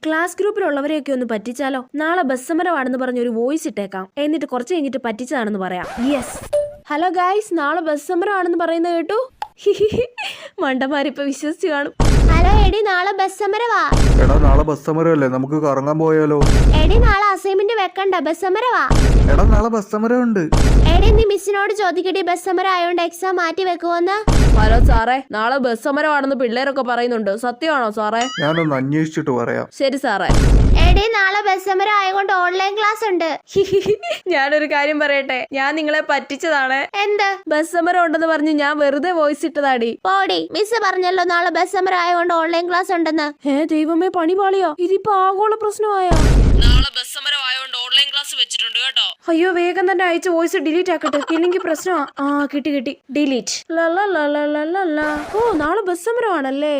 Class ഗ്രൂപ്പിലുള്ളവരെയൊക്കെ ഒന്ന് പറ്റിച്ചാലോ? നാളെ bus സമരമാണെന്ന് പറഞ്ഞ് ഒരു വോയിസ് ഇട്ടേക്കാം. എന്നിട്ട് കുറച്ച് കഴിഞ്ഞിട്ട് പറ്റിച്ചതാണെന്ന് പറയാം. യെസ്. ഹലോ ഗൈസ്, നാളെ ബസ് സമരമാണെന്ന് പറയുന്നത് കേട്ടു. മണ്ടന്മാരിപ്പോ വിശ്വസിച്ച് കാണും. ഹലോ എടി, നാളെ ബസ് സമരവാ. എടാ നാളെ ബസ് സമരമല്ലേ, നമുക്ക് കറങ്ങാൻ പോയാലോ? എടി നാളെ അസൈൻമെന്റ് വെക്കണ്ട, ബസ് സമരവാ. എടാ നാളെ ബസ് സമരമുണ്ട്. എടി നീ മിസ്സിനോട് ചോദിക്കടി, ബസ് സമരം ആയോണ്ട് എക്സാം മാറ്റി വെക്കുവോന്ന്. ഹലോ സാറേ, നാളെ ബസ് സമരമാണെന്ന് പിള്ളേരൊക്കെ പറയുന്നുണ്ട്. സത്യമാണോ സാറേ? ഞാനൊന്ന് അന്വേഷിച്ചിട്ട് പറയാം. ശരി സാറേ. എടി നാളെ ബസ് സമരം ആയതുകൊണ്ട് ഓൺലൈൻ ക്ലാസ് ഉണ്ട്. ഞാനൊരു കാര്യം പറയട്ടെ, ഞാൻ നിങ്ങളെ പറ്റിച്ചതാണ്. എന്ത്? ബസ് സമരം ഉണ്ടെന്ന് പറഞ്ഞ് ഞാൻ വെറുതെ വോയിസ് ഇട്ടതാടി. പോടി, മിസ് പറഞ്ഞല്ലോ നാളെ ബസ് സമരം ആയതുകൊണ്ട് ഓൺലൈൻ ക്ലാസ് ഉണ്ടെന്ന്. ദൈവമേ, പണി പാളിയോ? ഇതിപ്പോ ആഗോള പ്രശ്നമായോ? നാളെ ബസ് സമരം ആയതുകൊണ്ട് ഓൺലൈൻ ക്ലാസ് വെച്ചിട്ടുണ്ട് കേട്ടോ. അയ്യോ, വേഗം തന്നെ അയച്ച വോയിസ് ഡിലീറ്റ് ആക്കട്ടെ, ഇല്ലെങ്കിൽ പ്രശ്നമാ. കിട്ടി ഡിലീറ്റ്. ഓ, നാളെ ബസ് സമരമാണല്ലേ.